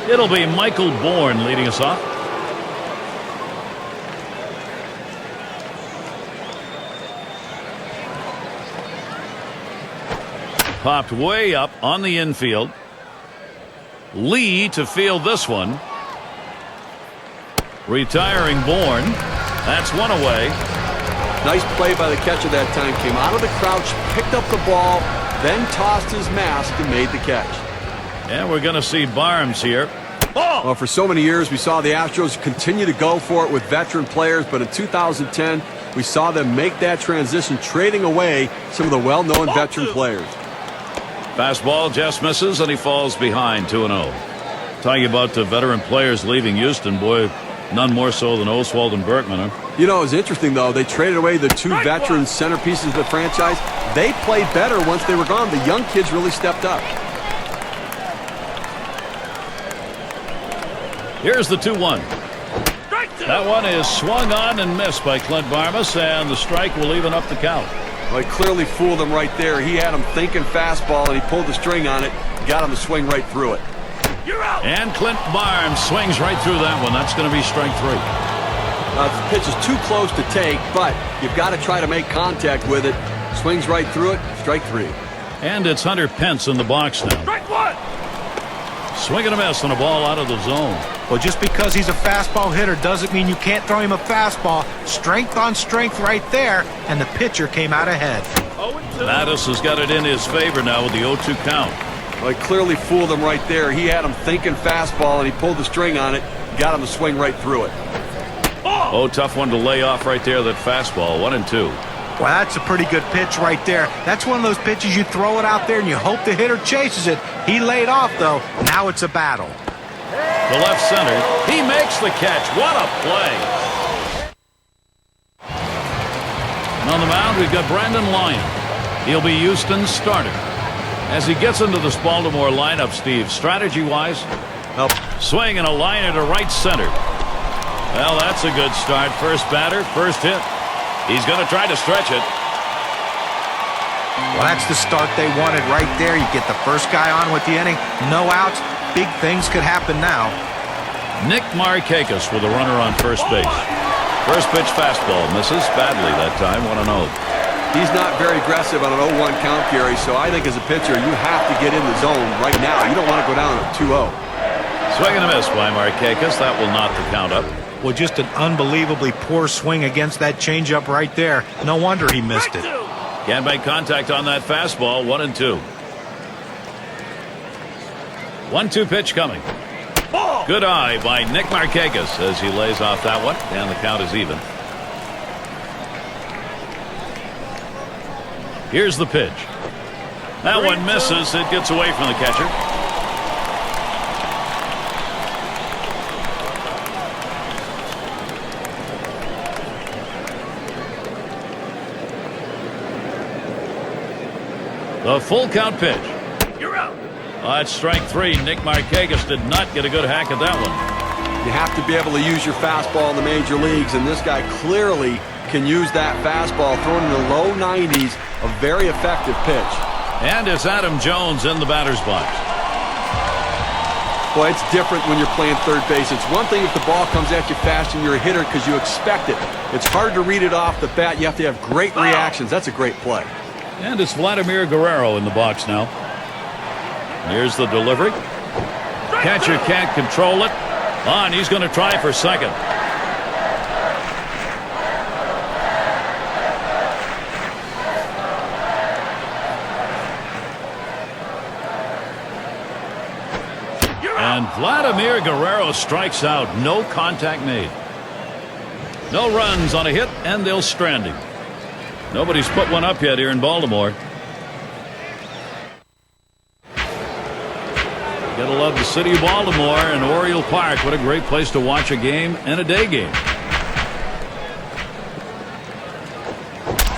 It'll be Michael Bourne leading us off. Popped way up on the infield. Lee to field this one. Retiring Bourne. That's one away. Nice play by the catcher that time. Came out of the crouch, picked up the ball, then tossed his mask and made the catch. And we're going to see Barnes here. Oh! Well, for so many years, we saw the Astros continue to go for it with veteran players, but in 2010, we saw them make that transition, trading away some of the well-known veteran players. Fastball just misses, and he falls behind 2-0. Talking about the veteran players leaving Houston, boy, none more so than Oswald and Berkman. Huh? You know, it was interesting, though. They traded away the two veteran centerpieces of the franchise. They played better once they were gone. The young kids really stepped up. Here's the 2-1. That one is swung on and missed by Clint Barmas, and the strike will even up the count. Well, he clearly fooled him right there. He had him thinking fastball, and he pulled the string on it, got him to swing right through it. You're out. And Clint Barnes swings right through that one. That's going to be strike 3. The pitch is too close to take, but you've got to try to make contact with it. Swings right through it, strike 3. And it's Hunter Pence in the box now. Strike 1. Swing and a miss on a ball out of the zone. Well, just because he's a fastball hitter doesn't mean you can't throw him a fastball. Strength on strength right there, and the pitcher came out ahead. Mattis has got it in his favor now with the 0-2 count. Well, he clearly fooled him right there. He had him thinking fastball, and he pulled the string on it, got him to swing right through it. Oh, tough one to lay off right there, that fastball. 1-2. Well, that's a pretty good pitch right there. That's one of those pitches you throw it out there and you hope the hitter chases it. He laid off, though. Now it's a battle. The left center. He makes the catch. What a play. And on the mound, we've got Brandon Lyon. He'll be Houston's starter. As he gets into this Baltimore lineup, Steve, strategy-wise, swing and a liner to right center. Well, that's a good start. First batter, first hit. He's going to try to stretch it. Well, that's the start they wanted right there. You get the first guy on with the inning. No outs. Big things could happen now. Nick Markakis with a runner on first base. First pitch fastball. Misses badly that time. 1-0. He's not very aggressive on an 0-1 count, Gary, so I think as a pitcher, you have to get in the zone right now. You don't want to go down at 2-0. Swing and a miss by Markakis. That will knock the count up. Well, just an unbelievably poor swing against that changeup right there. No wonder he missed it. Can't make contact on that fastball. 1-2. 1-2 pitch coming. Good eye by Nick Markakis as he lays off that one, and the count is even. Here's the pitch. That one misses. It gets away from the catcher. The full count pitch. You're out. That's strike 3. Nick Markakis did not get a good hack at that one. You have to be able to use your fastball in the major leagues, and this guy clearly can use that fastball, thrown in the low 90s, a very effective pitch. And it's Adam Jones in the batter's box. Boy, it's different when you're playing third base. It's one thing if the ball comes at you fast and you're a hitter because you expect it. It's hard to read it off the bat. You have to have great reactions. That's a great play. And it's Vladimir Guerrero in the box now. Here's the delivery. Catcher can't control it. On, he's going to try for second. And Vladimir Guerrero strikes out. No contact made. No runs on a hit, and they'll strand him. Nobody's put one up yet here in Baltimore. Gotta love the city of Baltimore and Oriole Park. What a great place to watch a game and a day game.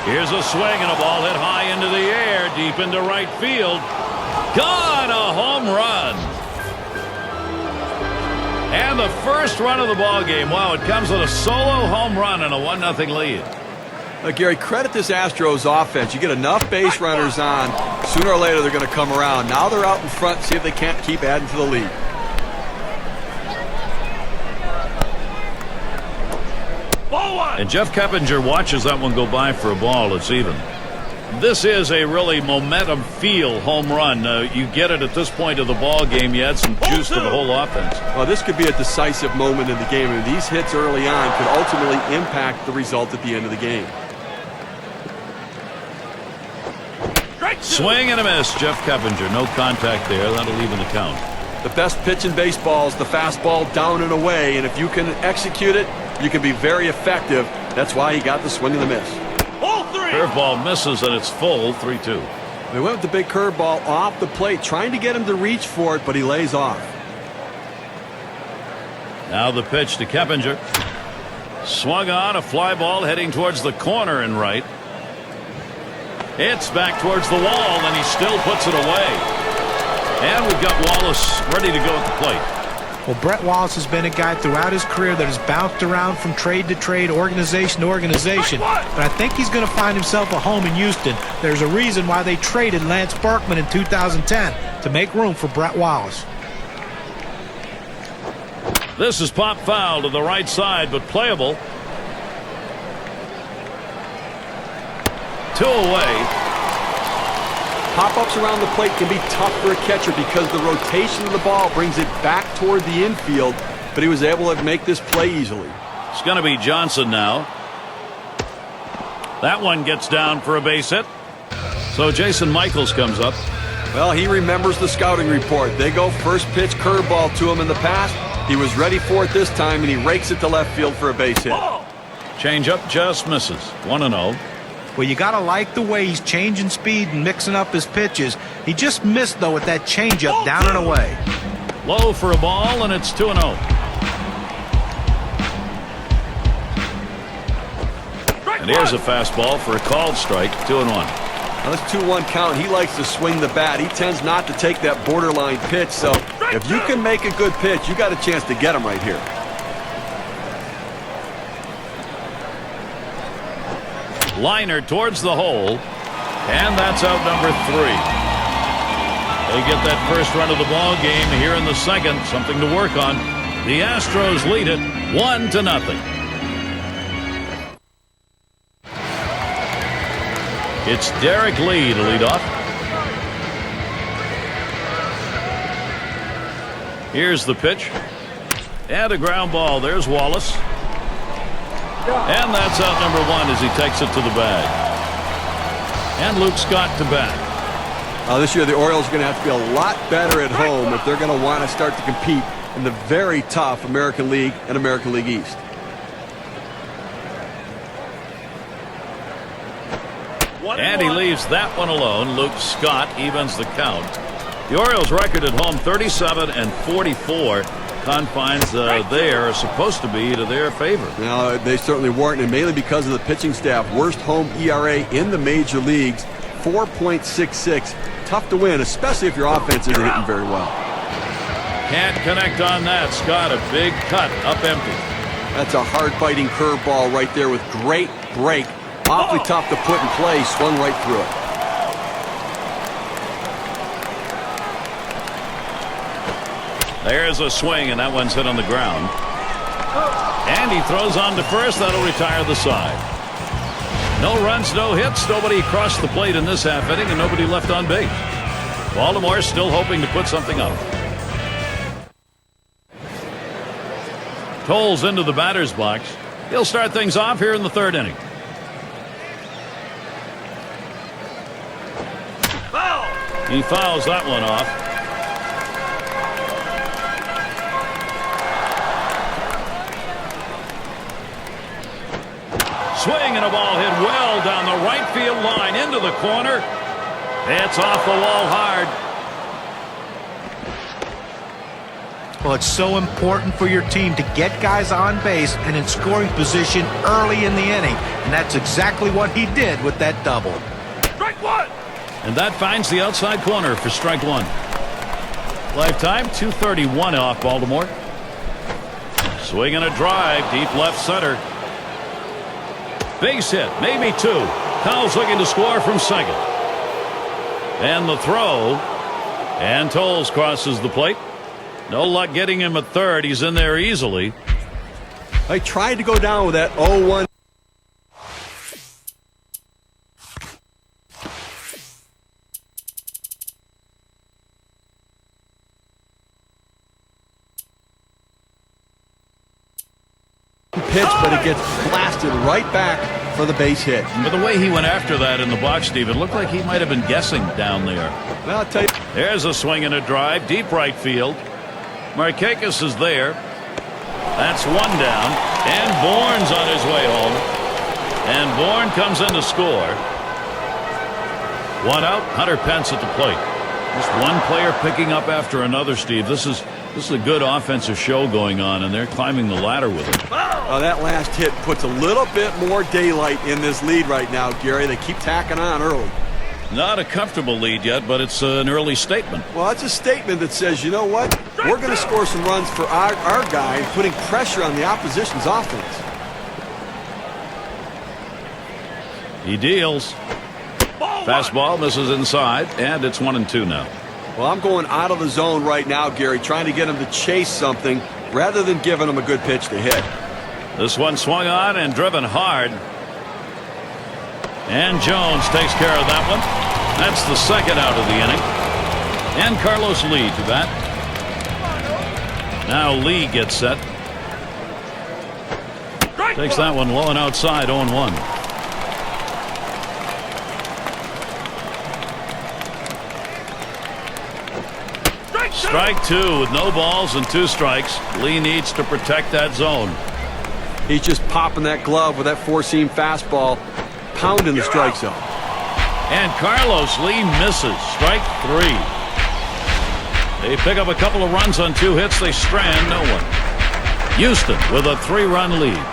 Here's a swing and a ball hit high into the air, deep into right field. Gone, a home run. And the first run of the ball game. Wow, it comes with a solo home run and a 1-0 lead. Gary, credit this Astros offense. You get enough base runners on, sooner or later they're going to come around. Now they're out in front, see if they can't keep adding to the lead. And Jeff Keppinger watches that one go by for a ball. It's even. This is a really momentum feel home run. You get it at this point of the ball game. You add some juice to the whole offense. Well, this could be a decisive moment in the game. And these hits early on could ultimately impact the result at the end of the game. Swing and a miss. Jeff Keppinger. No contact there. That'll even the count. The best pitch in baseball is the fastball down and away. And if you can execute it, you can be very effective. That's why he got the swing and the miss. Curveball misses, and it's full. 3-2. They went with the big curveball off the plate, trying to get him to reach for it, but he lays off. Now the pitch to Keppinger. Swung on, a fly ball heading towards the corner and right. It's back towards the wall, and he still puts it away. And we've got Wallace ready to go at the plate. Well, Brett Wallace has been a guy throughout his career that has bounced around from trade to trade, organization to organization. But I think he's going to find himself a home in Houston. There's a reason why they traded Lance Berkman in 2010 to make room for Brett Wallace. This is pop foul to the right side, but playable. 2 away. Pop-ups around the plate can be tough for a catcher because the rotation of the ball brings it back toward the infield, but he was able to make this play easily. It's going to be Johnson now. That one gets down for a base hit. So Jason Michaels comes up. Well, he remembers the scouting report. They go first pitch curveball to him in the past. He was ready for it this time, and he rakes it to left field for a base hit. Changeup just misses. 1-0. Well, you got to like the way he's changing speed and mixing up his pitches. He just missed, though, with that changeup down and away. Low for a ball, and it's 2-0. And here's a fastball for a called strike. 2-1. Now this 2-1 count, he likes to swing the bat. He tends not to take that borderline pitch, so if you can make a good pitch, you got a chance to get him right here. Liner towards the hole, and that's out number 3. They get that first run of the ball game here in the second. Something to work on. The Astros lead it 1-0. It's Derek Lee to lead off. Here's the pitch. And a ground ball. There's Wallace. And that's out number 1 as he takes it to the bag. And Luke Scott to bat. This year the Orioles are going to have to be a lot better at home if they're going to want to start to compete in the very tough American League and American League East. And he leaves that one alone. Luke Scott evens the count. The Orioles record at home 37-44. Confines there are supposed to be to their favor. Now, they certainly weren't, and mainly because of the pitching staff. Worst home ERA in the major leagues, 4.66. Tough to win, especially if your offense isn't hitting very well. Can't connect on that. Scott, a big cut, up empty. That's a hard-biting curveball right there with great break. Awfully tough to put in play, swung right through it. There's a swing, and that one's hit on the ground. And he throws on to first. That'll retire the side. No runs, no hits. Nobody crossed the plate in this half inning, and nobody left on base. Baltimore still hoping to put something up. Tolles into the batter's box. He'll start things off here in the 3rd inning. He fouls that one off. Swing and a ball hit well down the right field line into the corner. It's off the wall hard. Well, it's so important for your team to get guys on base and in scoring position early in the inning. And that's exactly what he did with that double. Strike 1. And that finds the outside corner for strike 1. Lifetime 231 off Baltimore. Swing and a drive deep left center. Base hit, maybe 2. Cowles looking to score from second. And the throw. And Tolles crosses the plate. No luck getting him at third. He's in there easily. I tried to go down with that 0-1. Pitch, but it gets blasted right back for the base hit. But the way he went after that in the box, Steve, it looked like he might have been guessing down there. Well, I'll tell you. There's a swing and a drive, deep right field. Markakis is there. That's one down, and Bourne's on his way home. And Bourne comes in to score. One out, Hunter Pence at the plate. Just one player picking up after another, Steve. This is a good offensive show going on, and they're climbing the ladder with it. That last hit puts a little bit more daylight in this lead right now, Gary. They keep tacking on early. Not a comfortable lead yet, but it's an early statement. Well, it's a statement that says, you know what? We're going to score some runs for our guy, putting pressure on the opposition's offense. He deals. Fastball misses inside, and it's 1-2 now. Well, I'm going out of the zone right now, Gary, trying to get him to chase something rather than giving him a good pitch to hit. This one swung on and driven hard. And Jones takes care of that one. That's the second out of the inning. And Carlos Lee to bat. Now Lee gets set. Takes that one low and outside, 0-1. Strike two with no balls and 2 strikes. Lee needs to protect that zone. He's just popping that glove with that 4-seam fastball, pounding the strike zone. And Carlos Lee misses. Strike 3. They pick up a couple of runs on 2 hits. They strand no one. Houston with a 3-run lead.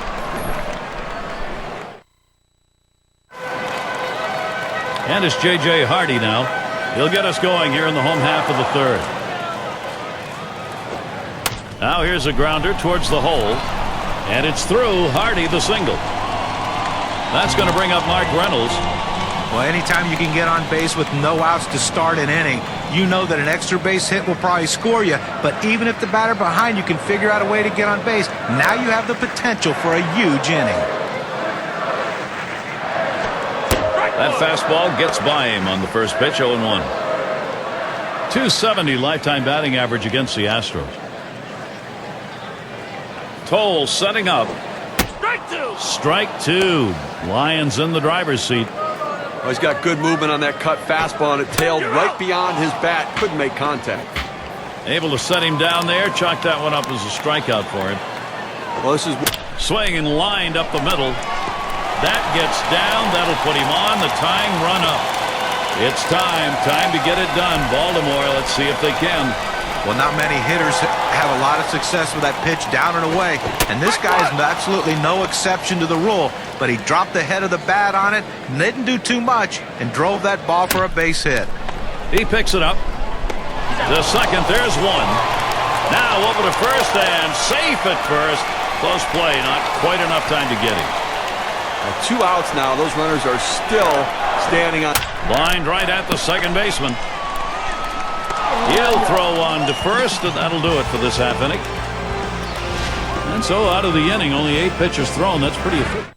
And it's J.J. Hardy now. He'll get us going here in the home half of the 3rd. Now here's a grounder towards the hole. And it's through. Hardy the single. That's going to bring up Mark Reynolds. Well, anytime you can get on base with no outs to start an inning, you know that an extra base hit will probably score you. But even if the batter behind you can figure out a way to get on base, now you have the potential for a huge inning. That fastball gets by him on the first pitch, 0-1. 270 lifetime batting average against the Astros. Toll setting up. Strike two. Lions in the driver's seat. Well, he's got good movement on that cut fastball, and it tailed right beyond his bat. Couldn't make contact. Able to set him down there. Chalk that one up as a strikeout for him. Well, this is swing and lined up the middle. That gets down. That'll put him on the tying run up. It's time to get it done. Baltimore, let's see if they can. Well, not many hitters have a lot of success with that pitch down and away, and this guy is absolutely no exception to the rule, but he dropped the head of the bat on it, didn't do too much, and drove that ball for a base hit. He picks it up. The second, there's one. Now over to first, and safe at first. Close play, not quite enough time to get him. 2 outs now. Those runners are still standing on. Lined right at the second baseman. He'll throw on to first, and that'll do it for this half inning. And so out of the inning, only 8 pitches thrown. That's pretty efficient.